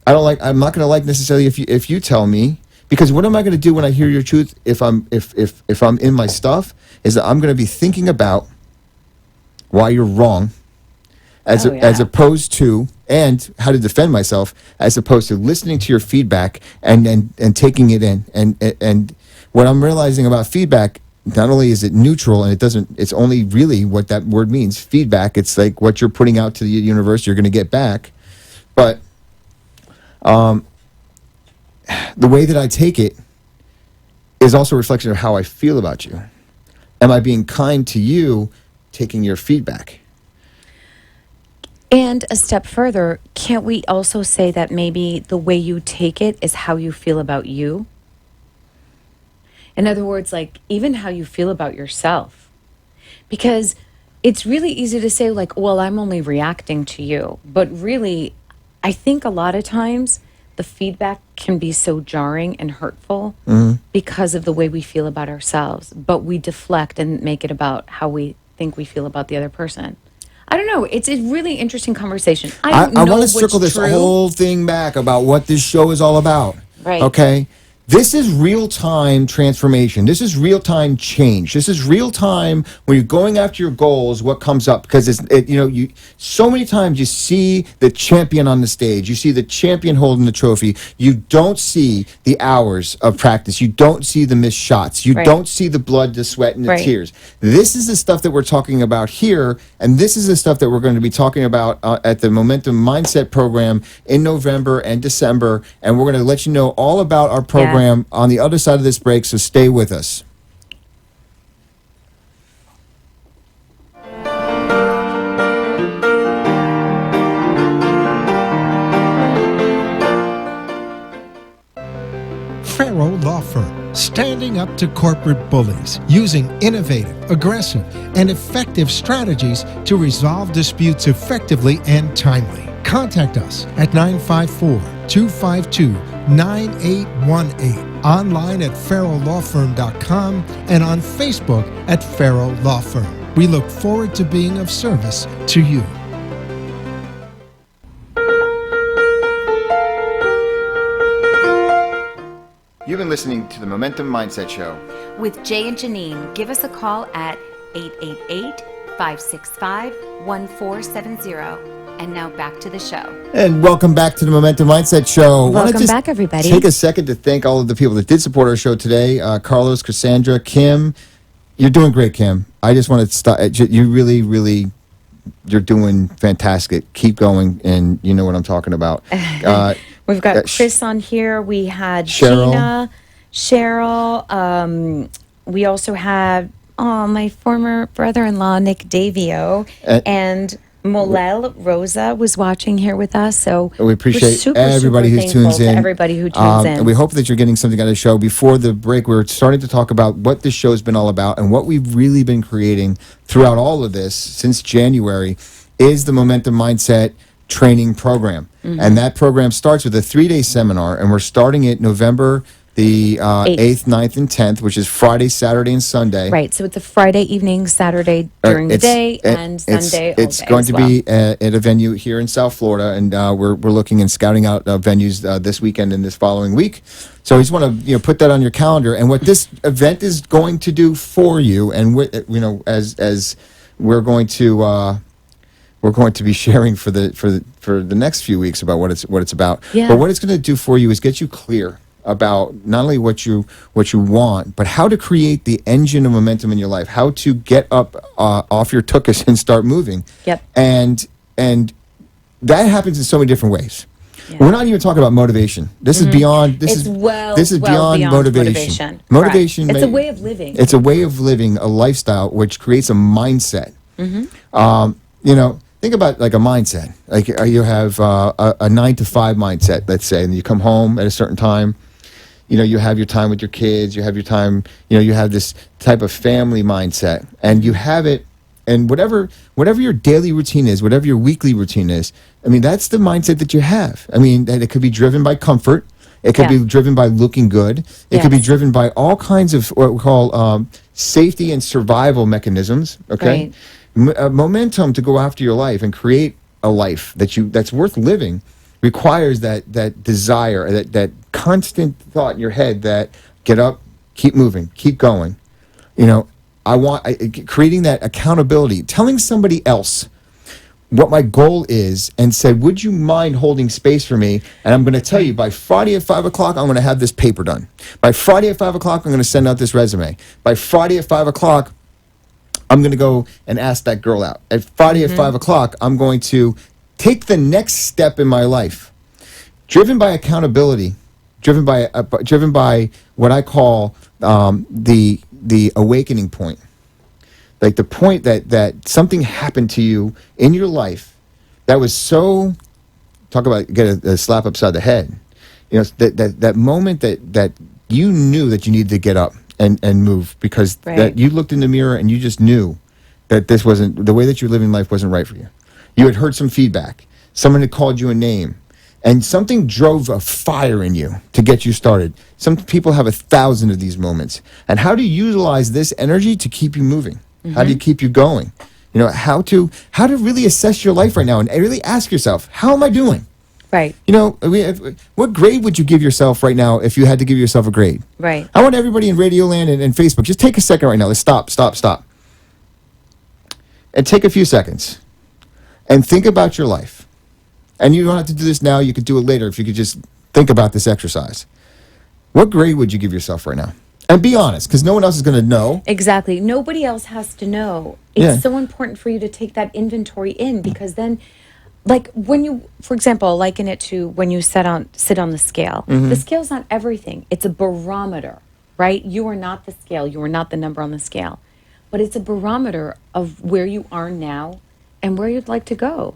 I'm not going to like necessarily if you tell me, because what am I going to do when I hear your truth if I'm in my stuff, is that I'm going to be thinking about why you're wrong as opposed to, and how to defend myself, as opposed to listening to your feedback and taking it in. And what I'm realizing about feedback, not only is it neutral and it's only really what that word means, feedback. It's like what you're putting out to the universe, you're going to get back. But the way that I take it is also a reflection of how I feel about you. Am I being kind to you, taking your feedback? And a step further, can't we also say that maybe the way you take it is how you feel about you? In other words, like even how you feel about yourself. Because it's really easy to say like, well, I'm only reacting to you. But really, I think a lot of times the feedback can be so jarring and hurtful because of the way we feel about ourselves. But we deflect and make it about how we think we feel about the other person. I don't know. It's a really interesting conversation. I want to circle this whole thing back about what this show is all about. Right. Okay? This is real-time transformation. This is real-time change. This is real-time when you're going after your goals, what comes up. Because, so many times you see the champion on the stage. You see the champion holding the trophy. You don't see the hours of practice. You don't see the missed shots. You don't see the blood, the sweat, and the tears. This is the stuff that we're talking about here, and this is the stuff that we're going to be talking about at the Momentum Mindset program in November and December. And we're going to let you know all about our program on the other side of this break, so stay with us. Farrow Law Firm, standing up to corporate bullies, using innovative, aggressive, and effective strategies to resolve disputes effectively and timely. Contact us at 954-252-9818, online at farrelllawfirm.com, and on Facebook at Farrell Law Firm. We look forward to being of service to you. You've been listening to the Momentum Mindset Show. With Jay and Janine, give us a call at 888-565-1470. And now back to the show. And welcome back to the Momentum Mindset Show. Wanna Welcome just back, everybody. Take a second to thank all of the people that did support our show today. Carlos, Cassandra, Kim. You're doing great, Kim. I just want to start. You really, you're doing fantastic. Keep going, and you know what I'm talking about. We've got Chris on here. We had Cheryl. Gina, Cheryl. We also had my former brother-in-law, Nick Davio, and Molel Rosa was watching here with us. So we appreciate super, everybody super who thankful tunes to in. everybody who tunes in. And we hope that you're getting something out of the show. Before the break, we were starting to talk about what this show's been all about, and what we've really been creating throughout all of this since January is the Momentum Mindset training program. And that program starts with a 3-day seminar, and we're starting it November the 8th, 9th, and 10th, which is Friday, Saturday, and Sunday. Right. So it's a Friday evening, Saturday during the day, and Sunday all It's day going as to well. be at a venue here in South Florida, and we're looking and scouting out venues this weekend and this following week. So I just want to put that on your calendar. And what this event is going to do for you, and as we're going to be sharing for the next few weeks about what it's about. Yeah. But what it's going to do for you is get you clear about not only what you want, but how to create the engine of momentum in your life, how to get up off your tuchus and start moving. Yep. And that happens in so many different ways. Yeah. We're not even talking about motivation. This is beyond. This is beyond motivation. Motivation. It's a way of living. It's a way of living, a lifestyle, which creates a mindset. Think about like a mindset. Like you have a 9 to 5 mindset, let's say, and you come home at a certain time. You have your time with your kids. You have your time. You have this type of family mindset, and you have it. And whatever your daily routine is, whatever your weekly routine is, I mean, that's the mindset that you have. I mean, that it could be driven by comfort. It could be driven by looking good. It could be driven by all kinds of what we call safety and survival mechanisms. Okay. Right. Momentum to go after your life and create a life that's worth living requires that desire, that constant thought in your head that get up, keep moving, keep going. Creating that accountability, telling somebody else what my goal is, and said, would you mind holding space for me? And I'm going to tell you, by Friday at 5 o'clock, I'm going to have this paper done. By Friday at 5 o'clock, I'm going to send out this resume. By Friday at 5 o'clock, I'm going to go and ask that girl out. At Friday at 5 o'clock, I'm going to take the next step in my life. Driven by accountability, driven by what I call the awakening point. Like the point that something happened to you in your life that was so, talk about get a slap upside the head. That moment that you knew that you needed to get up and move, because that you looked in the mirror and you just knew that this wasn't, the way that you're living life wasn't right for you. You had heard some feedback. Someone had called you a name, and something drove a fire in you to get you started. Some people have 1,000 of these moments. And how do you utilize this energy to keep you moving? How do you keep you going? How to really assess your life right now and really ask yourself, how am I doing? Right. What grade would you give yourself right now if you had to give yourself a grade? Right. I want everybody in Radioland and Facebook, just take a second right now. Let's stop. And take a few seconds and think about your life. And you don't have to do this now. You could do it later if you could just think about this exercise. What grade would you give yourself right now? And be honest, because no one else is going to know. Exactly. Nobody else has to know. It's so important for you to take that inventory in, because then, like when you, for example, liken it to when you sit on the scale. The scale's not everything. It's a barometer, right? You are not the scale. You are not the number on the scale. But it's a barometer of where you are now and where you'd like to go.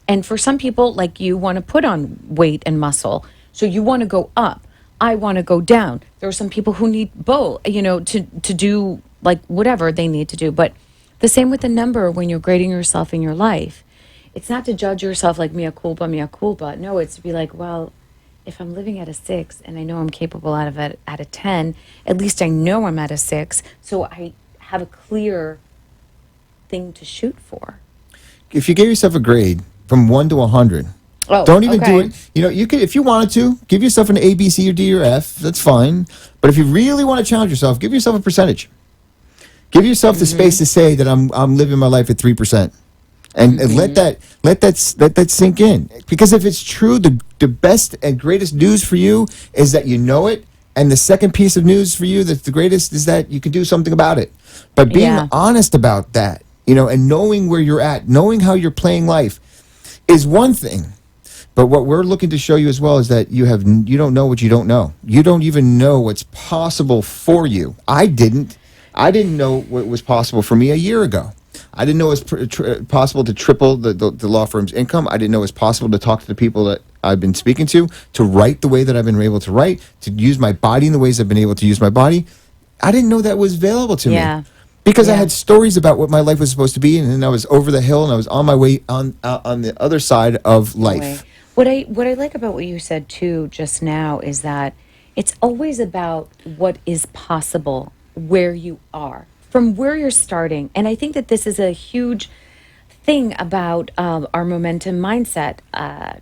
And for some people, like, you want to put on weight and muscle, so you want to go up. I want to go down. There are some people who need both, to do like whatever they need to do. But the same with the number when you're grading yourself in your life. It's not to judge yourself like mea culpa, mea culpa. No, it's to be like, well, if I'm living at a 6 and I know I'm capable out of it at a 10, at least I know I'm at a 6. So I have a clear thing to shoot for. If you gave yourself a grade from 1 to 100, don't even do okay. it. You could, if you wanted to, give yourself an A, B, C, or D, or F. That's fine. But if you really want to challenge yourself, give yourself a percentage. Give yourself the space to say that I'm living my life at 3%, and let that sink in. Because if it's true, the best and greatest news for you is that you know it, and the second piece of news for you that's the greatest is that you can do something about it. But being honest about that, and knowing where you're at, knowing how you're playing life, is one thing. But what we're looking to show you as well is that you don't know what you don't know. You don't even know what's possible for you. I didn't know what was possible for me a year ago. I didn't know it was possible to triple the law firm's income. I didn't know it was possible to talk to the people that I've been speaking to write the way that I've been able to write, to use my body in the ways I've been able to use my body. I didn't know that was available to me. Because I had stories about what my life was supposed to be, and then I was over the hill, and I was on my way on the other side of life. What I like about what you said too just now is that it's always about what is possible where you are, from where you're starting. And I think that this is a huge thing about our momentum mindset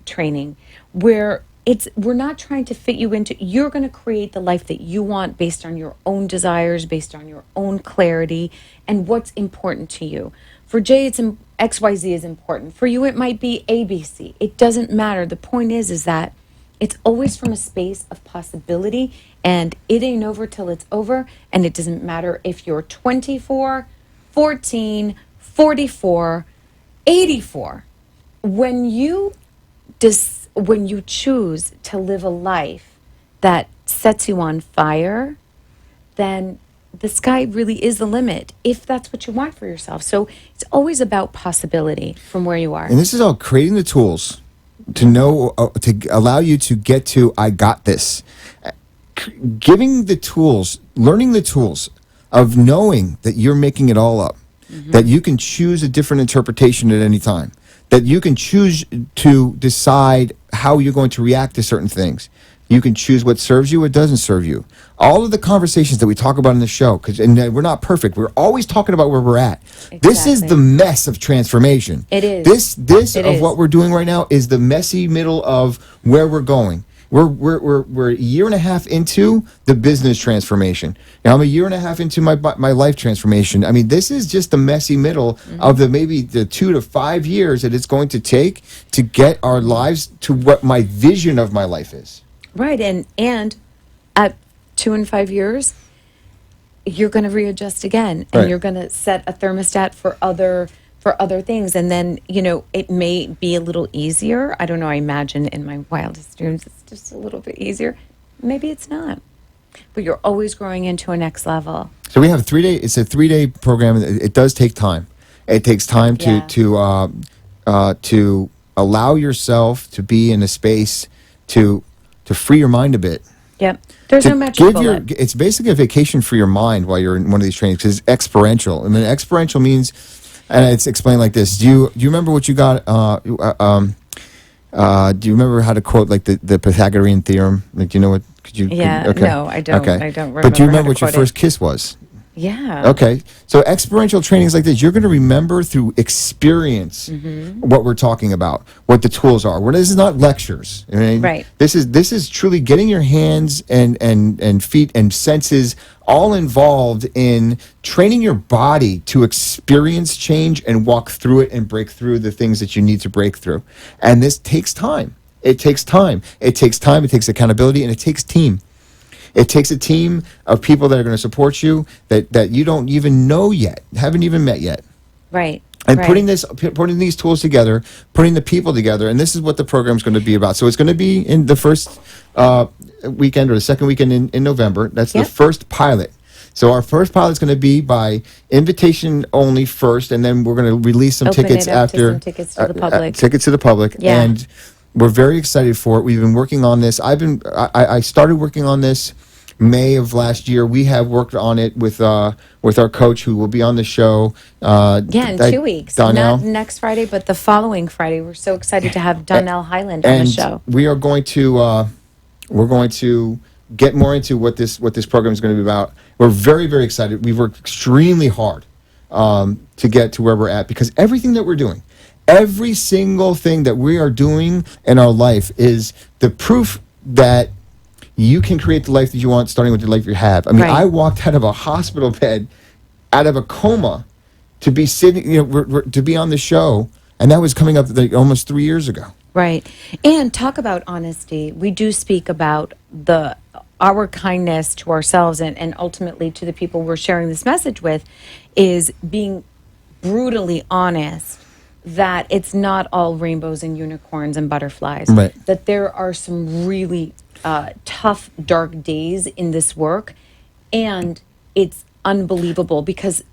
training, where we're not trying to fit you into, you're going to create the life that you want based on your own desires, based on your own clarity and what's important to you. For Jay, it's XYZ is important. For you, it might be ABC. It doesn't matter. The point is that it's always from a space of possibility, and it ain't over till it's over. And it doesn't matter if you're 24, 14, 44, 84. When you choose to live a life that sets you on fire, then the sky really is the limit, if that's what you want for yourself. So it's always about possibility from where you are. And this is all creating the tools to know, to allow you to get to, I got this. Giving the tools, learning the tools of knowing that you're making it all up, that you can choose a different interpretation at any time, that you can choose to decide how you're going to react to certain things. You can choose what serves you, what doesn't serve you. All of the conversations that we talk about in the show, and we're not perfect. We're always talking about where we're at. Exactly. This is the mess of transformation. It is. This of what we're doing right now is the messy middle of where we're going. We're a year and a half into the business transformation. Now I'm a year and a half into my life transformation. I mean, this is just the messy middle of maybe the 2 to 5 years that it's going to take to get our lives to what my vision of my life is. Right, and at 2 and 5 years, you're going to readjust again, and you're going to set a thermostat for other things, and then it may be a little easier. I don't know. I imagine in my wildest dreams it's just a little bit easier. Maybe it's not, but you're always growing into a next level. So we have a 3-day. It's a 3-day program. It does take time. It takes time to allow yourself to be in a space to free your mind a bit. Yep. There's no magic bullet. It's basically a vacation for your mind while you're in one of these trainings, because it's experiential. I mean, experiential means, and it's explained like this. Do you remember what you got? Do you remember how to quote like the Pythagorean theorem? Like, do you know what? No, I don't. Okay. I don't remember. But do you remember what your first kiss was? Yeah. Okay. So experiential trainings like this, you're going to remember through experience what we're talking about, what the tools are. This is not lectures. I mean, right. This is truly getting your hands and feet and senses all involved in training your body to experience change and walk through it and break through the things that you need to break through. And this takes time. It takes time. It takes time. It takes accountability, and it takes team. It takes a team of people that are going to support you that you don't even know yet, haven't even met yet. Right. And putting these tools together, putting the people together, and this is what the program is going to be about. So it's going to be in the first weekend or the second weekend in November. That's the first pilot. So our first pilot is going to be by invitation only first, and then we're going to release some tickets after. Some tickets to the public. Tickets to the public. Yeah. And we're very excited for it. We've been working on this. I started working on this May of last year. We have worked on it with our coach, who will be on the show. Yeah, in 2 weeks. Donnell. Not next Friday, but the following Friday. We're so excited to have Donnell Highland on the And show. we are going to get more into what this program is going to be about. We're very, very excited. We've worked extremely hard to get to where we're at, because everything that we're doing, every single thing that we are doing in our life is the proof that you can create the life that you want, starting with the life you have. I mean, Right. I walked out of a hospital bed, out of a coma, to be sitting, to be on the show, and that was coming up like almost 3 years ago. Right. And talk about honesty. We do speak about our kindness to ourselves and ultimately to the people we're sharing this message with, is being brutally honest that it's not all rainbows and unicorns and butterflies. Right. That there are some really tough, dark days in this work. And it's unbelievable, because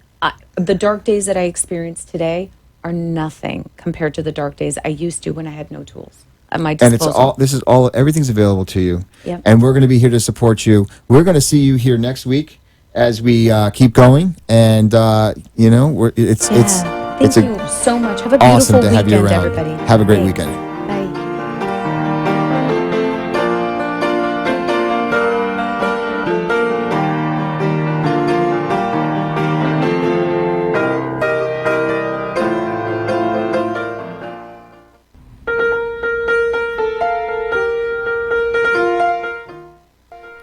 the dark days that I experience today are nothing compared to the dark days I used to when I had no tools at my disposal. And everything's available to you. Yep. And we're going to be here to support you. We're going to see you here next week as we keep going. And, Thank it's you so much. Have a beautiful awesome to have weekend, you around. everybody. Have a great Bye. weekend. Bye.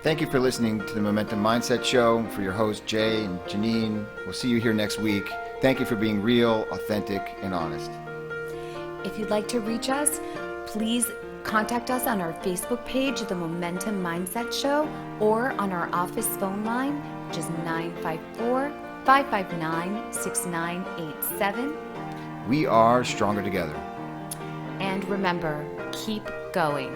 Thank you for listening to the Momentum Mindset Show. For your hosts, Jay and Janine, we'll see you here next week. Thank you for being real, authentic, and honest. If you'd like to reach us, please contact us on our Facebook page, The Momentum Mindset Show, or on our office phone line, which is 954-559-6987. We are stronger together. And remember, keep going.